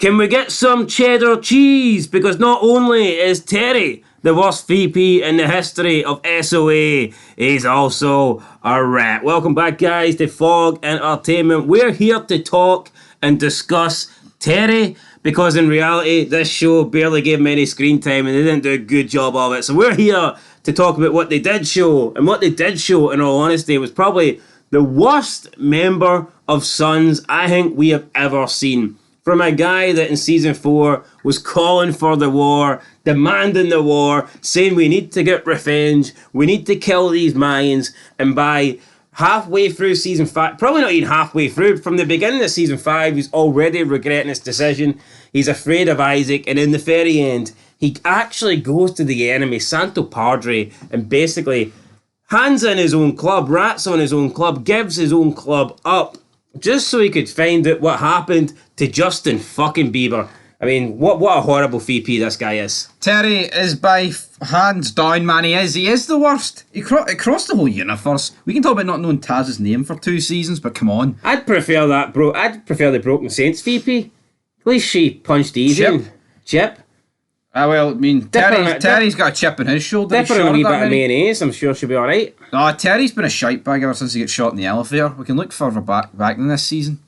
Can we get some cheddar cheese? Because not only is Terry the worst VP in the history of SOA, he's also a rat. Welcome back, guys, to Fog Entertainment. We're here to talk and discuss Terry, because in reality, this show barely gave him any screen time and they didn't do a good job of it. So we're here to talk about what they did show. And what they did show, in all honesty, was probably the worst member of Sons I think we have ever seen. From a guy that in season 4 was calling for the war, demanding the war, saying we need to get revenge, we need to kill these Mayans, and by halfway through season 5, probably not even halfway through, from the beginning of season 5, he's already regretting his decision. He's afraid of Isaac, and in the very end, he actually goes to the enemy, Santo Padre, and basically hands in his own club, rats on his own club, gives his own club up, just so he could find out what happened to Justin fucking Bieber. I mean, what a horrible VP this guy is. Terry is by hands down, man. He is the worst. Across the whole universe. We can talk about not knowing Taz's name for 2 seasons, but come on. I'd prefer that, bro. I'd prefer the Broken Saints VP. At least she punched easy. Chip. Well, I mean, Terry's got a chip in his shoulder. Dip her in a wee bit of mayonnaise. I'm sure she'll be alright. No, Terry's been a shite bag ever since he got shot in the elevator. We can look further back in this season.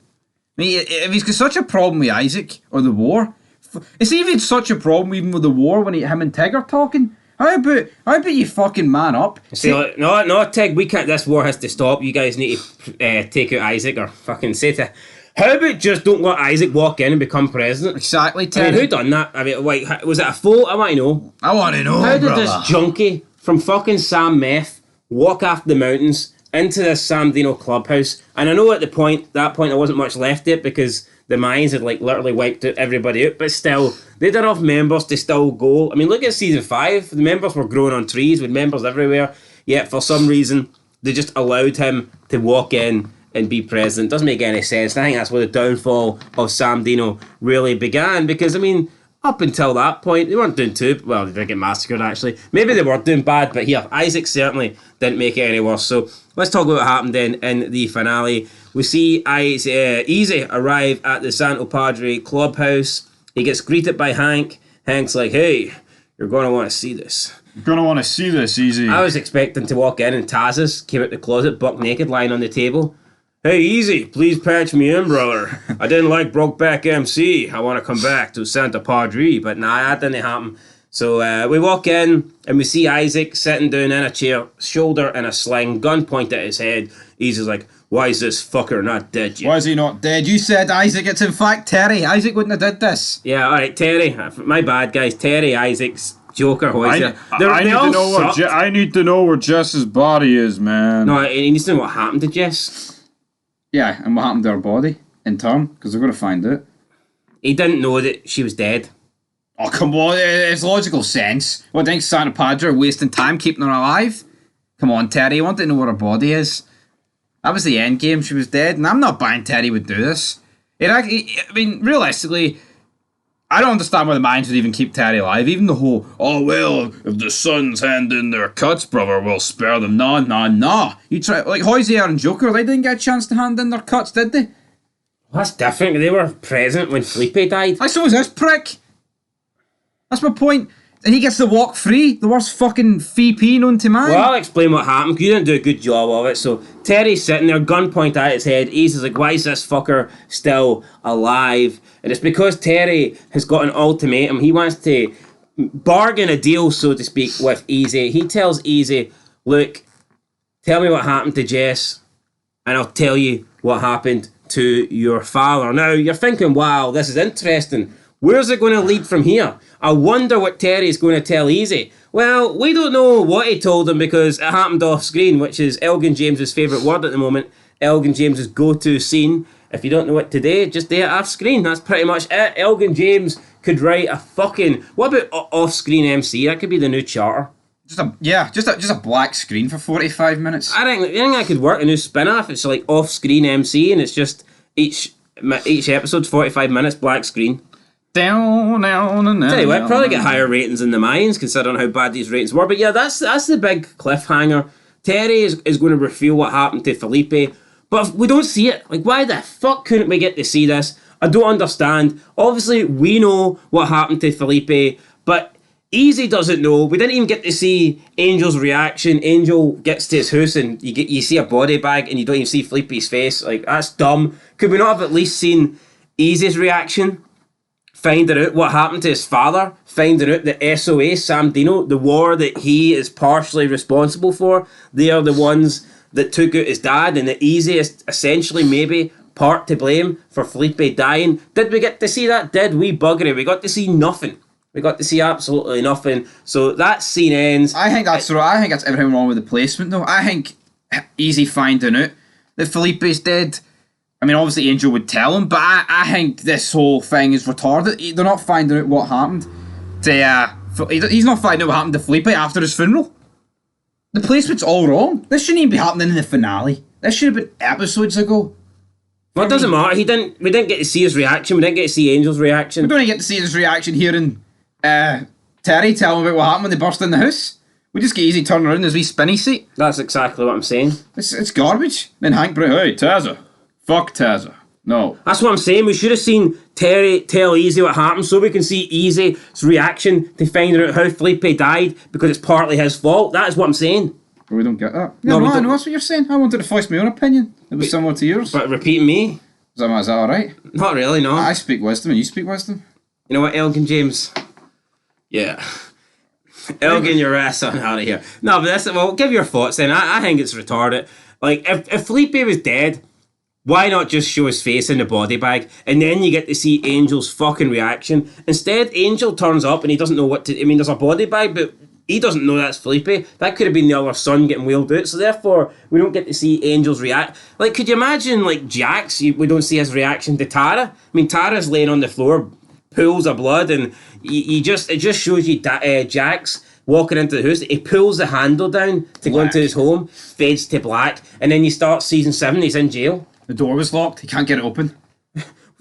I mean, if he's got such a problem with Isaac or the war, it's even such a problem even with the war when him and Tig are talking. How about you fucking man up? See, no, Tig, we can't. This war has to stop. You guys need to take out Isaac or fucking say to. How about just don't let Isaac walk in and become president? Exactly, Terry. I mean, who done that? I mean, like, was it a fault? I want to know. I want to know, how did brother. This junkie from fucking Sam Meth walk after the mountains into this Samdino clubhouse? And I know at that point there wasn't much left of it because the Mayans had like literally wiped out everybody out, but still, they had enough members to still go. I mean, look at season 5. The members were growing on trees with members everywhere, yet for some reason, they just allowed him to walk in and be president. Doesn't make any sense. And I think that's where the downfall of Samdino really began, because I mean, up until that point, they weren't doing too well. They did get massacred actually. Maybe they were doing bad, but here, Isaac certainly didn't make it any worse. So let's talk about what happened then in the finale. We see Easy arrive at the Santo Padre clubhouse. He gets greeted by Hank. Hank's like, "Hey, you're going to want to see this. You're going to want to see this, Easy." I was expecting to walk in and Taz's came out the closet, buck naked, lying on the table. "Hey, Easy, please patch me in, brother. I didn't like Brokeback MC. I want to come back to Santa Padre." But nah, that didn't happen. So we walk in and we see Isaac sitting down in a chair, shoulder in a sling, gun pointed at his head. Easy's like, "Why is this fucker not dead yet?" Why is he not dead? You said Isaac. It's in fact Terry. Isaac wouldn't have did this. Yeah, alright, Terry. My bad, guys. Terry, Isaac's Joker, I need to know where Jess's body is, man. No, he needs to know what happened to Jess. Yeah, and what happened to her body in turn, because they're going to find out. He didn't know that she was dead. Oh, come on, it's logical sense. What, think Santa Padre wasting time keeping her alive? Come on, Terry, you want to know where her body is? That was the end game, she was dead, and I'm not buying Terry would do this. I mean, realistically, I don't understand why the Mayans would even keep Terry alive. Even the whole, "Oh, well, if the Sons hand in their cuts, brother, we'll spare them." No. You try, like Hozier and Joker, they didn't get a chance to hand in their cuts, did they? Well, that's different. They were present when Felipe died. I suppose this prick. That's my point. And he gets to walk free. The worst fucking VP known to man. Well, I'll explain what happened, because you didn't do a good job of it. So Terry's sitting there, gun point at his head. He's like, "Why is this fucker still alive?" And it's because Terry has got an ultimatum. He wants to bargain a deal, so to speak, with Easy. He tells Easy, "Look, tell me what happened to Jess, and I'll tell you what happened to your father." Now, you're thinking, wow, this is interesting. Where's it going to lead from here? I wonder what Terry's going to tell Easy. Well, we don't know what he told him because it happened off screen, which is Elgin James's favourite word at the moment. Elgin James's go-to scene. If you don't know it today, just do it off screen. That's pretty much it. Elgin James could write a fucking... What about off-screen MC? That could be the new charter. Just a black screen for 45 minutes. I think that could work. A new spin-off. It's like off-screen MC, and it's just each episode's 45 minutes, black screen. Tell you what, probably get higher ratings than the Mayans, considering how bad these ratings were. But yeah, that's the big cliffhanger. Terry is going to reveal what happened to Felipe, but we don't see it. Like, why the fuck couldn't we get to see this? I don't understand. Obviously, we know what happened to Felipe, but Easy doesn't know. We didn't even get to see Angel's reaction. Angel gets to his house and you see a body bag and you don't even see Felipe's face. Like, that's dumb. Could we not have at least seen Easy's reaction? Finding out what happened to his father, finding out that SOA, Samdino, the war that he is partially responsible for, they are the ones that took out his dad, and that Easy is essentially maybe part to blame for Felipe dying. Did we get to see that? Did we, buggery? We got to see nothing. We got to see absolutely nothing. So that scene ends. I think that's right. I think that's everything wrong with the placement, though. I think Easy finding out that Felipe's dead. I mean, obviously Angel would tell him, but I think this whole thing is retarded. They're not finding out what happened he's not finding out what happened to Felipe after his funeral. The placement's all wrong. This shouldn't even be happening in the finale. This should have been episodes ago. Well, it doesn't matter. We didn't get to see his reaction. We didn't get to see Angel's reaction. We don't even get to see his reaction hearing Terry tell him about what happened when they burst in the house. We just get Easy turning around in his wee spinny seat. That's exactly what I'm saying. It's garbage. Then Hank brought, hey, Tazza. Fuck Tazza. No. That's what I'm saying. We should have seen Terry tell Easy what happened so we can see Easy's reaction to finding out how Felipe died, because it's partly his fault. That is what I'm saying. But we don't get that. Yeah, no, I know that's what you're saying. I wanted to voice my own opinion. It was similar to yours. But repeating me? Is that alright? Not really, no. I speak wisdom and you speak wisdom. You know what, Elgin James? Yeah. Elgin, your ass on out of here. No, but give your thoughts then. I think it's retarded. Like, if Felipe was dead, why not just show his face in the body bag, and then you get to see Angel's fucking reaction? Instead, Angel turns up and he doesn't know what to... I mean, there's a body bag, but he doesn't know that's Felipe. That could have been the other son getting wheeled out, so therefore, we don't get to see Angel's react. Like, could you imagine, like, Jax? We don't see his reaction to Tara. I mean, Tara's laying on the floor, pools of blood, and it just shows you Jax walking into the house. He pulls the handle down to go into his home, fades to black, and then you start season 7, he's in jail. The door was locked. He can't get it open.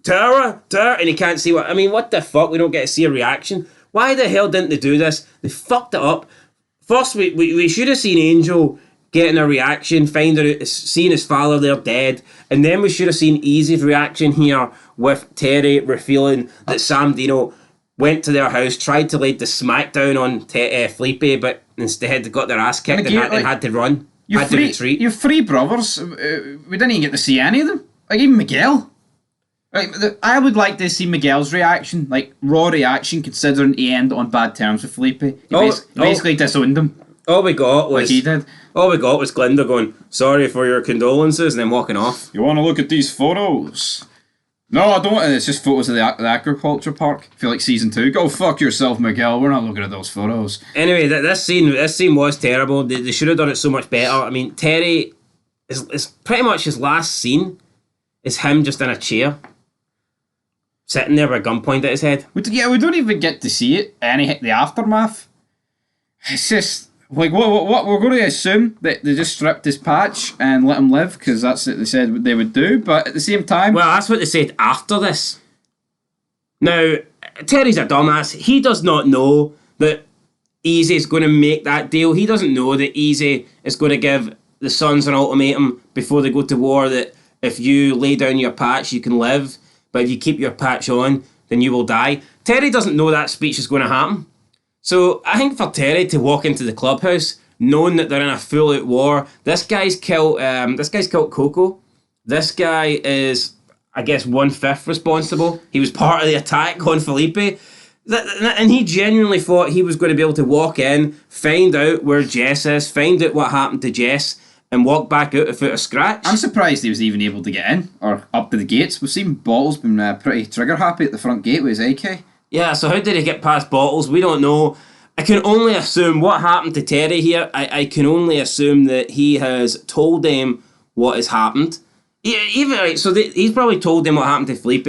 Tara, and he can't see what... I mean, what the fuck? We don't get to see a reaction. Why the hell didn't they do this? They fucked it up. First, we should have seen Angel getting a reaction, finding out, seeing his father there dead, and then we should have seen Easy's reaction here with Terry revealing that Samdino went to their house, tried to lay the smackdown on Felipe, but instead they got their ass kicked and had to run. Had to retreat. Your three brothers, we didn't even get to see any of them. Like, even Miguel. Like, I would like to see Miguel's reaction, like, raw reaction, considering he ended on bad terms with Felipe. He basically disowned him. All we got was... Like he did. All we got was Glinda going, sorry for your condolences, and then walking off. You want to look at these photos? No, I don't. It's just photos of the agriculture park. I feel like season 2. Go fuck yourself, Miguel. We're not looking at those photos. Anyway, this scene was terrible. They should have done it so much better. I mean, Terry is pretty much his last scene is him just in a chair, sitting there with a gun pointed at his head. We don't even get to see it. The aftermath. It's just like what we're going to assume that they just stripped his patch and let him live, because that's what they said they would do. But at the same time, well, that's what they said after this. Now, Terry's a dumbass. He does not know that Easy is going to make that deal. He doesn't know that Easy is going to give the Sons an ultimatum before they go to war, that if you lay down your patch, you can live, but if you keep your patch on, then you will die. Terry doesn't know that speech is going to happen. So I think for Terry to walk into the clubhouse knowing that they're in a full-out war, this guy's killed Coco. This guy is, I guess, 1/5 responsible. He was part of the attack on Felipe. And he genuinely thought he was going to be able to walk in, find out where Jess is, find out what happened to Jess, and walk back out without a scratch. I'm surprised he was even able to get in, or up to the gates. We've seen Bottles been pretty trigger-happy at the front gate with his AK. Yeah, so how did he get past Bottles? We don't know. I can only assume what happened to Terry here. I can only assume that he has told them what has happened. He's probably told them what happened to Felipe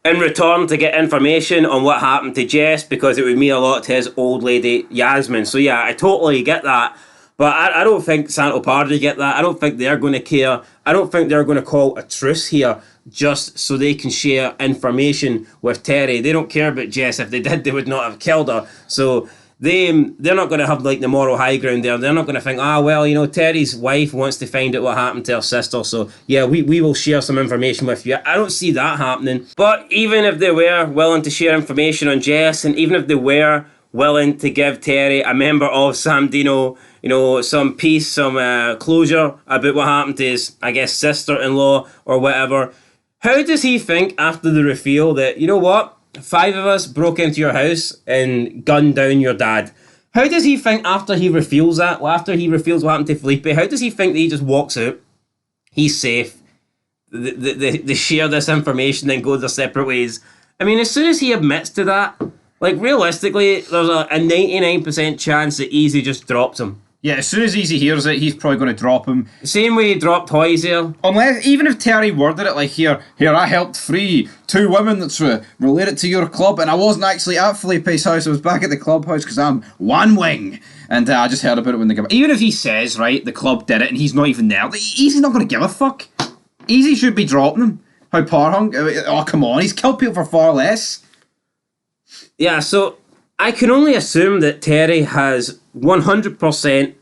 in return to get information on what happened to Jess, because it would mean a lot to his old lady Yasmin. So yeah, I totally get that. But I don't think Santo Padre get that. I don't think they're going to care. I don't think they're going to call a truce here just so they can share information with Terry. They don't care about Jess. If they did, they would not have killed her. So they're not going to have like the moral high ground there. They're not going to think, well, Terry's wife wants to find out what happened to her sister, so yeah, we will share some information with you. I don't see that happening. But even if they were willing to share information on Jess, and even if they were willing to give Terry, a member of Samdino, some peace, some closure about what happened to his, I guess, sister-in-law or whatever, how does he think after the reveal that, you know what, 5 of us broke into your house and gunned down your dad? How does he think after he reveals that, after he reveals what happened to Felipe, how does he think that he just walks out, he's safe, they share this information and go their separate ways? I mean, as soon as he admits to that, like, realistically, there's a 99% chance that Easy just drops him. Yeah, as soon as Easy hears it, he's probably going to drop him. Same way he dropped Hoysier. Unless, even if Terry worded it like, here, I helped free 2 women that's related to your club, and I wasn't actually at Felipe's house, I was back at the clubhouse because I'm one wing. And I just heard about it when they got... Even if he says, right, the club did it and he's not even there, Easy's not going to give a fuck. Easy should be dropping him. How power hung? Oh, come on, he's killed people for far less. Yeah, so I can only assume that Terry has 100%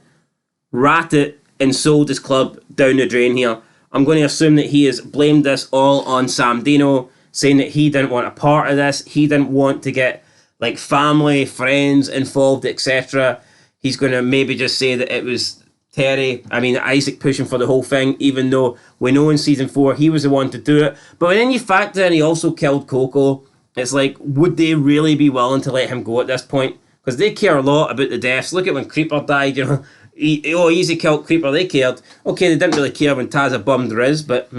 ratted and sold his club down the drain here. I'm going to assume that he has blamed this all on Samdino, saying that he didn't want a part of this. He didn't want to get like family, friends involved, etc. He's going to maybe just say that it was Terry, Isaac pushing for the whole thing, even though we know in season 4 he was the one to do it. But then you factor in he also killed Coco. It's like, would they really be willing to let him go at this point? Because they care a lot about the deaths. Look at when Creeper died, Easy killed Creeper, they cared. Okay, they didn't really care when Tazza bummed Riz, but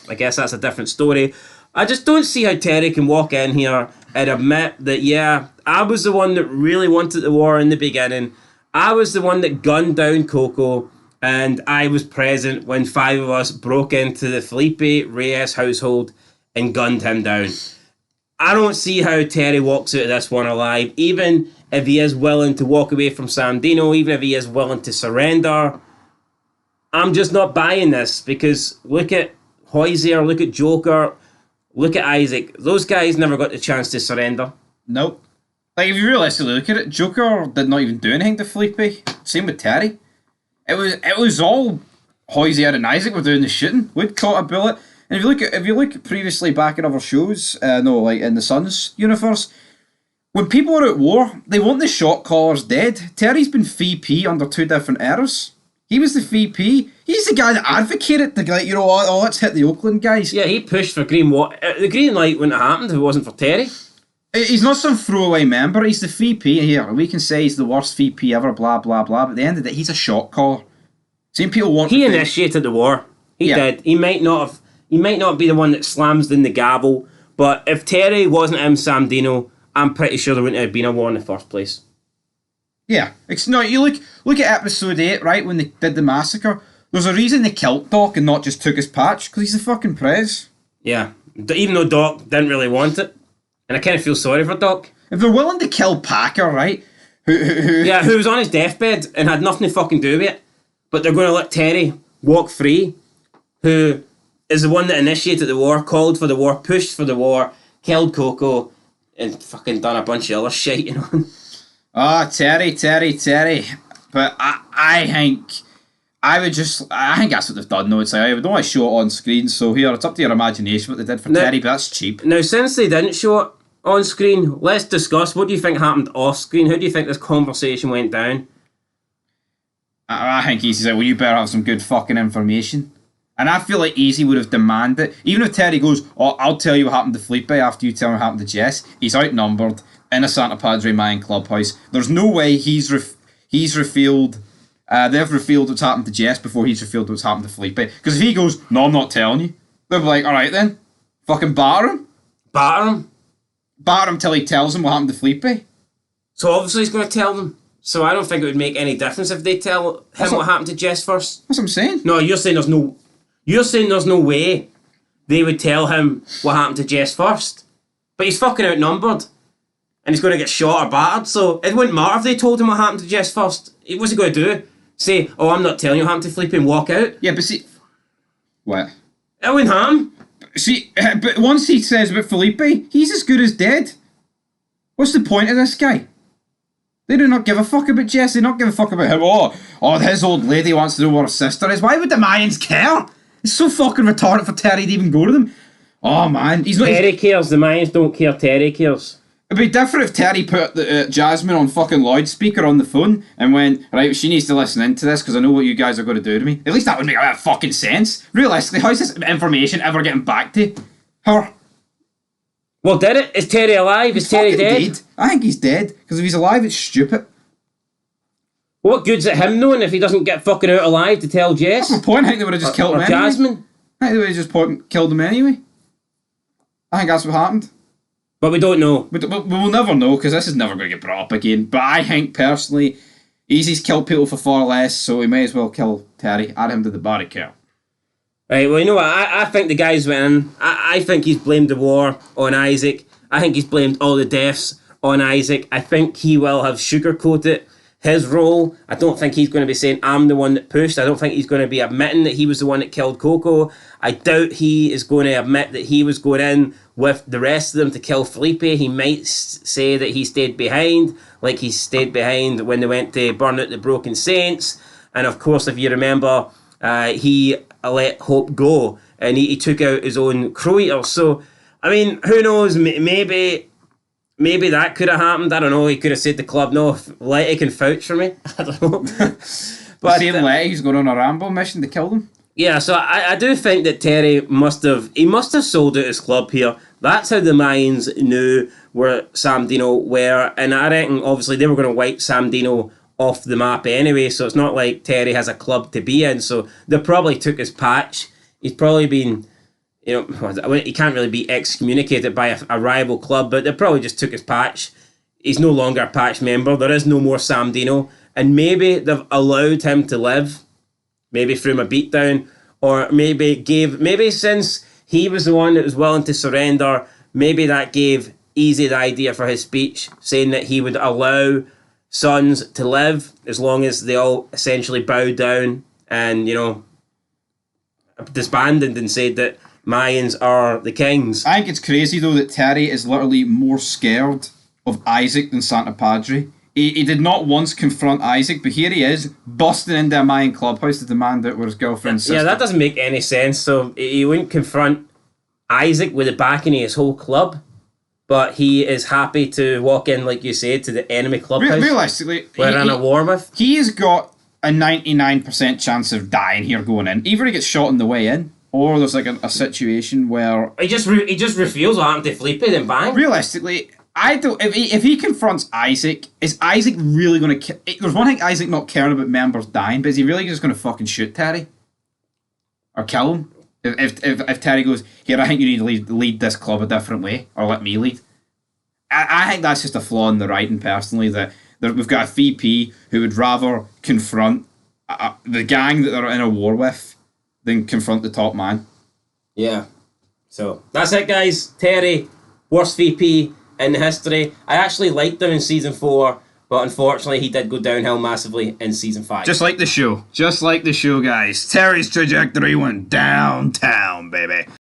I guess that's a different story. I just don't see how Terry can walk in here and admit that, yeah, I was the one that really wanted the war in the beginning. I was the one that gunned down Coco, and I was present when 5 of us broke into the Felipe Reyes household and gunned him down. I don't see how Terry walks out of this one alive, even if he is willing to walk away from Samdino, even if he is willing to surrender. I'm just not buying this, because look at Hoysier, look at Joker, look at Isaac. Those guys never got the chance to surrender. Nope. Like, if you realistically look at it, Joker did not even do anything to Felipe. Same with Terry. It was all Hoysier and Isaac were doing the shooting. We'd caught a bullet. And if you look previously back in other shows, like in the Suns universe, when people are at war, they want the shot callers dead. Terry's been VP under 2 different eras. He was the VP. He's the guy that advocated let's hit the Oakland guys. Yeah, he pushed for green water. The green light wouldn't have happened if it wasn't for Terry. He's not some throwaway member. He's the VP here. We can say he's the worst VP ever, blah, blah, blah. But at the end of it, he's a shot caller. Same people want... He initiated the war. He did. He might not be the one that slams in the gavel, but if Terry wasn't in Samdino, I'm pretty sure there wouldn't have been a war in the first place. Yeah. It's not. You look at episode 8, right, when they did the massacre. There's a reason they killed Doc and not just took his patch, because he's the fucking prez. Yeah. Even though Doc didn't really want it. And I kind of feel sorry for Doc. If they're willing to kill Packer, right? Who was on his deathbed and had nothing to fucking do with it, but they're going to let Terry walk free, who is the one that initiated the war, called for the war, pushed for the war, killed Coco, and fucking done a bunch of other shit, Terry. But I think that's what they've done, though. It's like, I don't want to show it on screen, so here, it's up to your imagination what they did for Terry, but that's cheap. Now, since they didn't show it on screen, let's discuss, what do you think happened off screen? How do you think this conversation went down? I think Easy's like, well, you better have some good fucking information. And I feel like Easy would have demanded, even if Terry goes, I'll tell you what happened to Felipe after you tell me what happened to Jess. He's outnumbered in a Santa Padre Mayan clubhouse. There's no way he's revealed, they've revealed what's happened to Jess before he's revealed what's happened to Felipe. Because if he goes, no, I'm not telling you, they'll be like, alright then, fucking batter him. Batter him till he tells them what happened to Felipe. So obviously he's going to tell them. So I don't think it would make any difference if they tell him what happened to Jess first. That's what I'm saying. No, you're saying there's no way they would tell him what happened to Jess first. But he's fucking outnumbered. And he's going to get shot or battered. So it wouldn't matter if they told him what happened to Jess first. What's he going to do? Say, I'm not telling you what happened to Felipe and walk out? Yeah, but see... What? It wouldn't harm. See, but once he says about Felipe, he's as good as dead. What's the point of this guy? They do not give a fuck about Jess. They do not give a fuck about him. Oh, his old lady wants to know where her sister is. Why would the Mayans care? It's so fucking retarded for Terry to even go to them. Oh, man. Terry cares. The Mayans don't care. Terry cares. It'd be different if Terry put Jasmine on fucking loudspeaker on the phone and went, right, she needs to listen into this because I know what you guys are going to do to me. At least that would make a bit of fucking sense. Realistically, how's this information ever getting back to her? Well, did it? Is Terry alive? Is Terry dead? I think he's dead because if he's alive, it's stupid. What good's it him knowing if he doesn't get fucking out alive to tell Jess? That's my point. I think they would have just killed him anyway. Jasmine? I think they would have just killed him anyway. I think that's what happened. But we don't know. We will never know because this is never going to get brought up again. But I think personally, Easy's killed people for far less, so he may as well kill Terry. Add him to the barricade. Right, well, you know what? I think the guy's winning. I think he's blamed the war on Isaac. I think he's blamed all the deaths on Isaac. I think he will have sugarcoated his role. I don't think he's going to be saying, I'm the one that pushed. I don't think he's going to be admitting that he was the one that killed Coco. I doubt he is going to admit that he was going in with the rest of them to kill Felipe. He might say that he stayed behind, like he stayed behind when they went to burn out the Broken Saints. And of course, if you remember, he let Hope go and he took out his own crow eaters. So, I mean, who knows? Maybe that could have happened. I don't know. He could have said to the club, no, Letty can vouch for me. I don't know. But same Letty's going on a Rambo mission to kill them. Yeah, so I do think that Terry must have sold out his club here. That's how the Mayans knew where Samdino were, and I reckon obviously they were going to wipe Samdino off the map anyway, so it's not like Terry has a club to be in, so they probably took his patch. He's probably been, you know, he can't really be excommunicated by a rival club, but they probably just took his patch. He's no longer a patch member. There is no more Samdino, and maybe they've allowed him to live. Maybe through a beatdown, or maybe since he was the one that was willing to surrender, maybe that gave Easy the idea for his speech, saying that he would allow sons to live as long as they all essentially bowed down and, you know, disbanded and said that Mayans are the kings. I think it's crazy though that Terry is literally more scared of Isaac than Santa Padre. He did not once confront Isaac, but here he is, busting into a Mayan clubhouse to demand out where his girlfriend's sister. Yeah, that doesn't make any sense. So he wouldn't confront Isaac with the backing of his whole club, but he is happy to walk in, like you said, to the enemy clubhouse. Realistically, we're in a war with. He's got a 99% chance of dying here going in. Either he gets shot on the way in, or there's like a situation where... He just reveals what happened to Felipe, then bang. Realistically... I don't. If he confronts Isaac, is Isaac really going to? There's one thing Isaac not caring about members dying, but is he really just going to fucking shoot Terry or kill him? If Terry goes, here, I think you need to lead this club a different way, or let me lead. I think that's just a flaw in the writing, personally. That we've got a VP who would rather confront the gang that they're in a war with than confront the top man. Yeah. So that's it, guys. Terry, worst VP in history. I actually liked him in season 4, but unfortunately he did go downhill massively in season 5. Just like the show, guys. Terry's trajectory went downtown, baby.